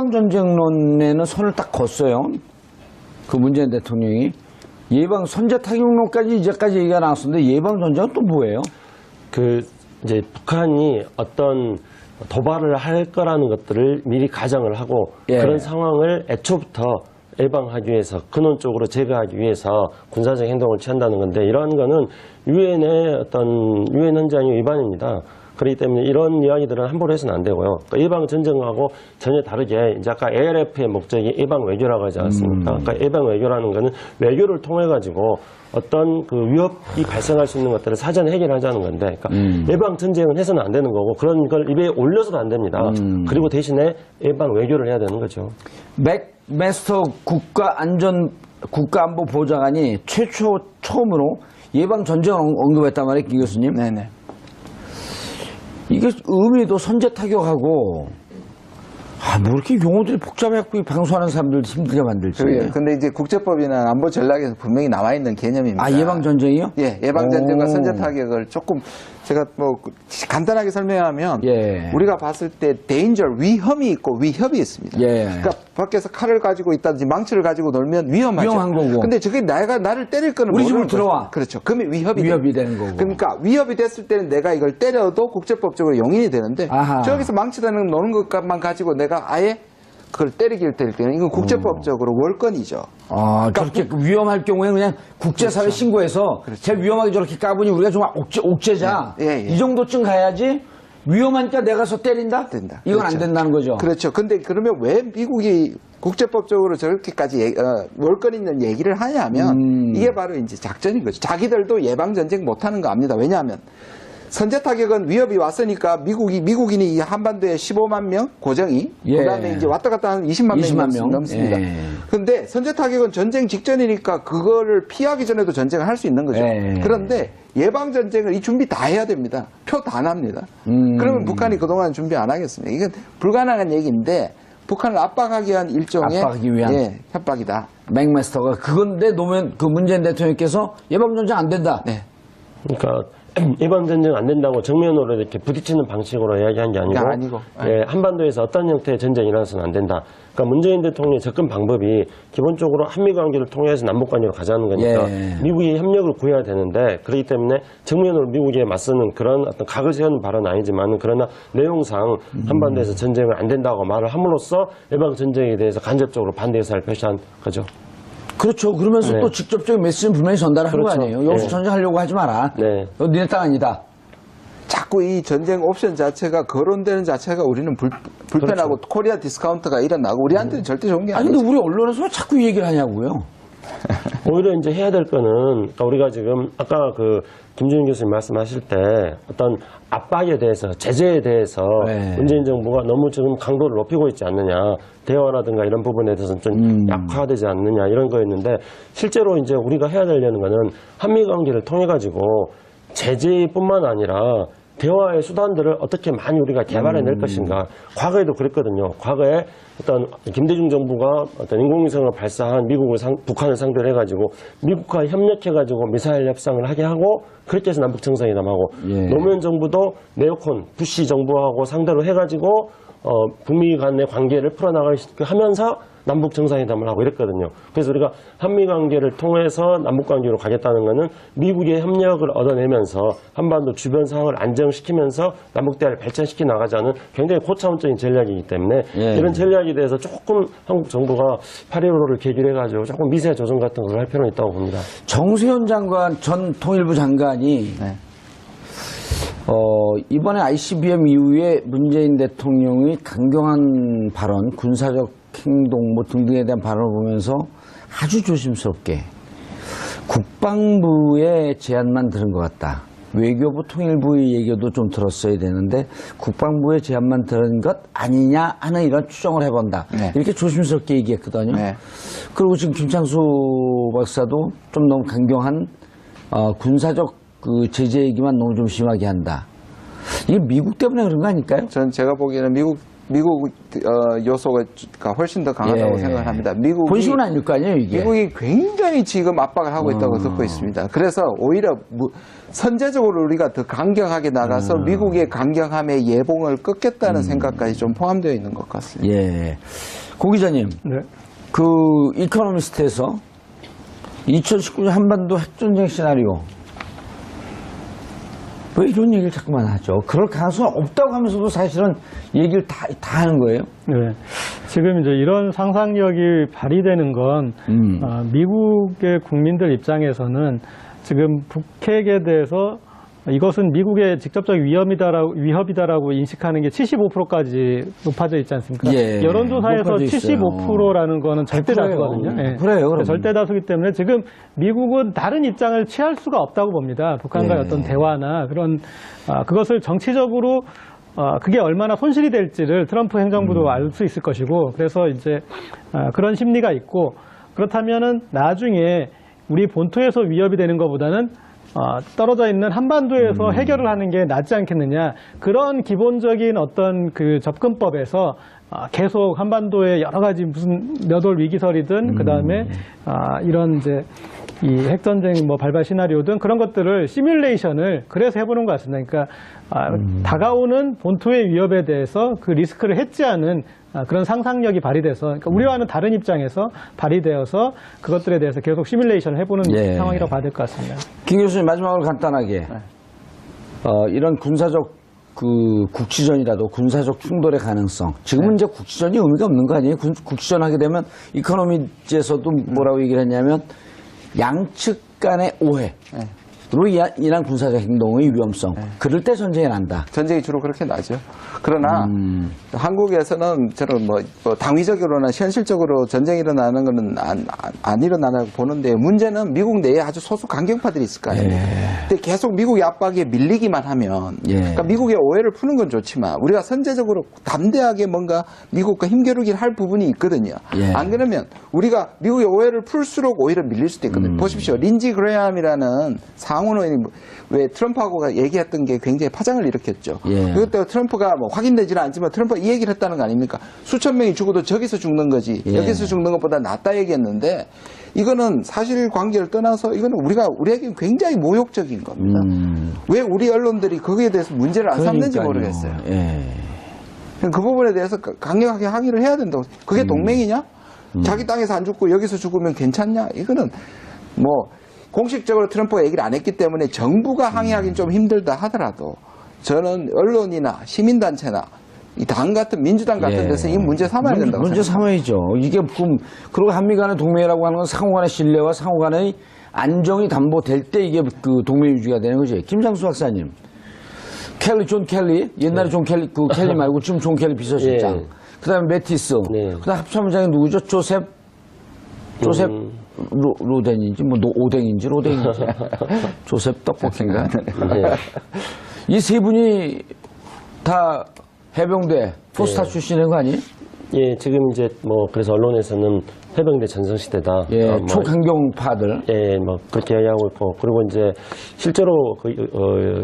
예방전쟁론에는 선을 딱 걷어요. 그 문재인 대통령이. 선제타격론까지 이제까지 얘기가 나왔었는데 예방전쟁은 또 뭐예요? 이제 북한이 어떤 도발을 할 거라는 것들을 미리 가정을 하고 예. 그런 상황을 애초부터 예방하기 위해서 근원적으로 제거하기 위해서 군사적 행동을 취한다는 건데 이러한 거는 유엔의 어떤 유엔 헌장의 위반입니다. 그렇기 때문에 이런 이야기들은 함부로 해서는 안 되고요. 그러니까 예방 전쟁하고 전혀 다르게 이제 아까 ALF의 목적이 예방 외교라고 하지 않습니까? 그러니까 예방 외교라는 거는 외교를 통해 가지고 어떤 그 위협이 발생할 수 있는 것들을 사전에 해결하자는 건데, 그러니까 예방 전쟁은 해서는 안 되는 거고 그런 걸 입에 올려서도 안 됩니다. 그리고 대신에 예방 외교를 해야 되는 거죠. 맥메스터 국가안보보좌관이 처음으로 예방 전쟁을 언급했단 말이에요, 김 교수님. 네네. 이게 의미도 선제 타격하고 뭐 이렇게 용어들이 복잡해갖고 방송하는 사람들 힘들게 만들지. 근데 이제 국제법이나 안보 전략에서 분명히 나와 있는 개념입니다. 예방 전쟁이요? 예, 예방 전쟁과 선제 타격을 조금 제가 뭐 간단하게 설명하면 우리가 봤을 때 danger 위험이 있고 위협이 있습니다. 그러니까 밖에서 칼을 가지고 있다든지 망치를 가지고 놀면 위험하죠. 위험한 거고. 근데 저게 나를 때릴 거는 우리 집으로 들어와. 그렇죠. 그러면 위협이 되는 거고. 그러니까 위협이 됐을 때는 내가 이걸 때려도 국제법적으로 용인이 되는데 저기서 망치다는 노는 것만 가지고 내가 아예 그걸 때릴 때는 이건 국제법적으로 월권이죠. 저렇게 위험할 경우에 그냥 국제사회 신고해서 제일 위험하게 저렇게 까보니 우리가 좀 옥죄자. 이 정도쯤 가야지 위험하니까 내가서 때린다? 이건 안 된다는 거죠. 그렇죠. 근데 그러면 왜 미국이 국제법적으로 저렇게까지 월권 있는 얘기를 하냐면 이게 바로 이제 작전인 거죠. 자기들도 예방전쟁 못하는 거 압니다. 왜냐하면 선제 타격은 위협이 왔으니까 미국인이 한반도에 15만 명 고정이 그다음에 이제 왔다 갔다 하는 20만 명 넘습니다. 그런데 선제 타격은 전쟁 직전이니까 그거를 피하기 전에도 전쟁을 할 수 있는 거죠. 그런데 예방 전쟁을 이 준비 다 해야 됩니다. 표 다 납니다. 그러면 북한이 그동안 준비 안 하겠습니다. 이건 불가능한 얘기인데 북한을 압박하기 위한 일종의 협박이다. 맥메스터가 그건데 놓으면 그 문재인 대통령께서 예방 전쟁 안 된다. 그러니까 예방 전쟁 안 된다고 정면으로 이렇게 부딪히는 방식으로 이야기한 게 아니고, 한반도에서 어떤 형태의 전쟁이 일어나서는 안 된다. 그러니까 문재인 대통령의 접근 방법이 기본적으로 한미 관계를 통해서 남북 관계로 가자는 거니까 미국이 협력을 구해야 되는데 그렇기 때문에 정면으로 미국에 맞서는 그런 어떤 각을 세우는 발언은 아니지만 그러나 내용상 한반도에서 전쟁을 안 된다고 말을 함으로써 예방 전쟁에 대해서 간접적으로 반대 의사를 표시한 거죠. 그렇죠. 그러면서 또 직접적인 메시지는 분명히 전달한 거 아니에요. 여기서 전쟁하려고 하지 마라. 니네 땅 아니다. 자꾸 이 전쟁 옵션 자체가 거론되는 자체가 우리는 불편하고 코리아 디스카운트가 일어나고 우리한테는 절대 좋은 게 아니죠. 근데 우리 언론에서 왜 자꾸 이 얘기를 하냐고요. 오히려 이제 해야 될 거는 그러니까 우리가 지금 아까 그 김준일 교수님 말씀하실 때 어떤 압박에 대해서 제재에 대해서 문재인 정부가 너무 지금 강도를 높이고 있지 않느냐, 대화라든가 이런 부분에 대해서는 좀 약화되지 않느냐 이런 거였는데 실제로 이제 우리가 해야 되려는 거는 한미 관계를 통해 가지고 제재뿐만 아니라 대화의 수단들을 어떻게 많이 우리가 개발해낼 것인가. 과거에도 그랬거든요. 과거에 어떤 김대중 정부가 어떤 인공위성을 발사한 북한을 상대로 해가지고 미국과 협력해가지고 미사일 협상을 하게 하고 그렇게 해서 남북 정상회담하고 노무현 정부도 네오콘 부시 정부하고 상대로 해가지고 북미 간의 관계를 풀어나가면서 남북 정상회담을 하고 이랬거든요. 그래서 우리가 한미 관계를 통해서 남북 관계로 가겠다는 것은 미국의 협력을 얻어내면서 한반도 주변 상황을 안정시키면서 남북 대화를 발전시켜 나가자는 굉장히 고차원적인 전략이기 때문에 이런 전략에 대해서 조금 한국 정부가 8.15를 계기로 해가지고 조금 미세 조정 같은 걸 할 필요는 있다고 봅니다. 정세현 장관 전 통일부 장관이 이번에 ICBM 이후에 문재인 대통령의 강경한 발언, 군사적 행동 등등에 대한 발언을 보면서 아주 조심스럽게 국방부의 제안만 들은 것 같다. 외교부 통일부의 얘기도 좀 들었어야 되는데 국방부의 제안만 들은 것 아니냐 하는 이런 추정을 해본다. 이렇게 조심스럽게 얘기했거든요. 그리고 지금 김창수 박사도 좀 너무 강경한 군사적 그 제재 얘기만 너무 좀 심하게 한다. 이게 미국 때문에 그런 거 아닐까요? 전 제가 보기에는 미국 요소가 훨씬 더 강하다고 생각을 합니다. 본심은 아닐 거 아니에요, 이게. 미국이 굉장히 지금 압박을 하고 있다고 듣고 있습니다. 그래서 오히려 선제적으로 우리가 더 강경하게 나가서 미국의 강경함의 예봉을 끊겠다는 생각까지 좀 포함되어 있는 것 같습니다. 고 기자님, 네. 그 이코노미스트에서 2019년 한반도 핵전쟁 시나리오 왜 이런 얘기를 자꾸만 하죠? 그럴 가능성은 없다고 하면서도 사실은 얘기를 다 하는 거예요? 네. 지금 이제 이런 상상력이 발휘되는 건 미국의 국민들 입장에서는 지금 북핵에 대해서 이것은 미국의 직접적 위협이다라고 인식하는 게 75%까지 높아져 있지 않습니까? 예, 여론조사에서 높아져 있어요. 75%라는 거는 절대 다수거든요. 예. 그래요, 그럼. 절대 다수기 때문에 지금 미국은 다른 입장을 취할 수가 없다고 봅니다. 북한과의 예. 어떤 대화나 그런 그것을 정치적으로 그게 얼마나 손실이 될지를 트럼프 행정부도 알 수 있을 것이고, 그래서 이제 그런 심리가 있고, 그렇다면은 나중에 우리 본토에서 위협이 되는 것보다는 떨어져 있는 한반도에서 해결을 하는 게 낫지 않겠느냐. 그런 기본적인 어떤 그 접근법에서 계속 한반도에 여러 가지 무슨 몇 월 위기설이든 그 다음에 이런 이제 이 핵전쟁 뭐 발발 시나리오든 그런 것들을 시뮬레이션을 그래서 해보는 것 같습니다. 그러니까 다가오는 본토의 위협에 대해서 그 리스크를 해지하는 그런 상상력이 발휘돼서, 그러니까 우리와는 다른 입장에서 발휘되어서 그것들에 대해서 계속 시뮬레이션을 해보는 예. 상황이라고 봐야 될 것 같습니다. 김 교수님, 마지막으로 간단하게 이런 군사적 그 국지전이라도 군사적 충돌의 가능성, 지금은 이제 국지전이 의미가 없는 거 아니에요? 국지전 하게 되면 이코노미즈에서도 뭐라고 얘기를 했냐면 양측 간의 오해로 인한 군사적 행동의 위험성, 그럴 때 전쟁이 난다. 전쟁이 주로 그렇게 나죠. 그러나 한국에서는 저는 뭐 당위적으로나 현실적으로 전쟁이 일어나는 거는 안 일어나라고 보는데, 문제는 미국 내에 아주 소수 강경파들이 있을 거 아니에요. 근데 계속 미국의 압박에 밀리기만 하면, 그러니까 미국의 오해를 푸는 건 좋지만 우리가 선제적으로 담대하게 뭔가 미국과 힘겨루기를 할 부분이 있거든요. 안 그러면 우리가 미국의 오해를 풀수록 오히려 밀릴 수도 있거든요. 보십시오. 린지 그레함이라는 상원의원이 왜 트럼프하고 얘기했던 게 굉장히 파장을 일으켰죠. 그때 트럼프가 뭐 확인되지는 않지만 트럼프가 이 얘기를 했다는 거 아닙니까? 수천 명이 죽어도 저기서 죽는 거지 여기서 죽는 것보다 낫다 얘기했는데, 이거는 사실관계를 떠나서 이거는 우리에게 굉장히 모욕적인 겁니다. 왜 우리 언론들이 거기에 대해서 문제를 안 삼는지 모르겠어요. 그 부분에 대해서 강력하게 항의를 해야 된다고. 그게 동맹이냐? 자기 땅에서 안 죽고 여기서 죽으면 괜찮냐? 이거는 뭐 공식적으로 트럼프가 얘기를 안 했기 때문에 정부가 항의하기는 좀 힘들다 하더라도 저는 언론이나 시민단체나 이 당 같은 민주당 같은 데서 이 문제 삼아야 된다고 문제 생각합니다. 삼아야죠. 이게 그리고 한미 간의 동맹이라고 하는 건 상호간의 신뢰와 상호간의 안정이 담보될 때 이게 그 동맹 유지가 되는 거지. 김상수 박사님, 존 켈리, 옛날에 존 켈리, 그 켈리 말고 지금 존 켈리 비서실장. 그다음에 매티스. 그다음 합참의장이 누구죠? 조셉 로덴인지 뭐 오뎅인지 조셉 떡볶이인가? 이 세 분이 다 해병대 포스타 출신인 거 아니에요? 예, 지금 이제 뭐 그래서 언론에서는 해병대 전성시대다. 예, 초강경파들. 예, 뭐 그렇게 이야기하고 있고, 그리고 이제 실제로 그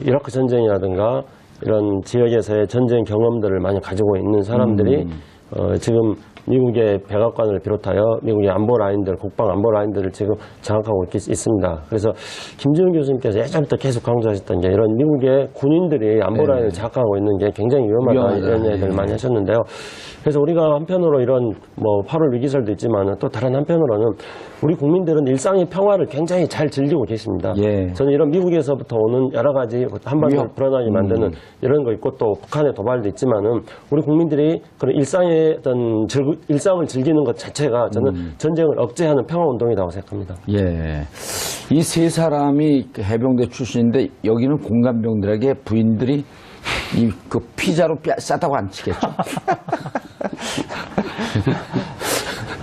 이라크 전쟁이라든가 이런 지역에서의 전쟁 경험들을 많이 가지고 있는 사람들이 지금 미국의 백악관을 비롯하여 미국의 안보 라인들, 국방 안보 라인들을 지금 장악하고 있습니다. 그래서 김준우 교수님께서 예전부터 계속 강조하셨던 게 이런 미국의 군인들이 안보 라인을 장악하고 있는 게 굉장히 위험하다, 이런 얘기를 많이 하셨는데요. 그래서 우리가 한편으로 이런 뭐 8월 위기설도 있지만 또 다른 한편으로는 우리 국민들은 일상의 평화를 굉장히 잘 즐기고 계십니다. 저는 이런 미국에서부터 오는 여러 가지 한반도를 불안하게 만드는 이런 거 있고, 또 북한의 도발도 있지만은 우리 국민들이 그런 일상의 어떤 일상을 즐기는 것 자체가 저는 전쟁을 억제하는 평화운동이라고 생각합니다. 예. 이 세 사람이 해병대 출신인데 여기는 공감병들에게 부인들이 그 피자로 싸다고 안 치겠죠?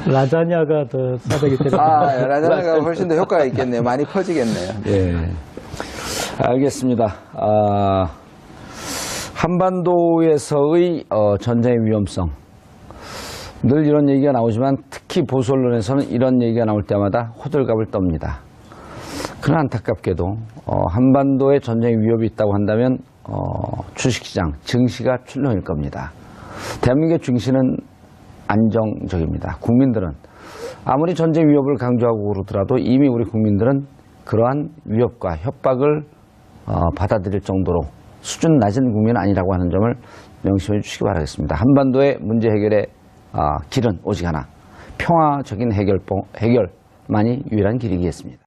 라자냐가 더 싸되기 때문에. 라자냐가 훨씬 더 효과가 있겠네요. 많이 퍼지겠네요. 예. 알겠습니다. 한반도에서의 전쟁의 위험성. 늘 이런 얘기가 나오지만 특히 보수 언론에서는 이런 얘기가 나올 때마다 호들갑을 떱니다. 그러나 안타깝게도 한반도에 전쟁의 위협이 있다고 한다면 주식시장, 증시가 출렁일 겁니다. 대한민국의 증시는 안정적입니다. 국민들은 아무리 전쟁 위협을 강조하고 그러더라도 이미 우리 국민들은 그러한 위협과 협박을 받아들일 정도로 수준 낮은 국민은 아니라고 하는 점을 명심해 주시기 바라겠습니다. 한반도의 문제 해결에 길은 오직 하나, 평화적인 해결만이 유일한 길이겠습니다.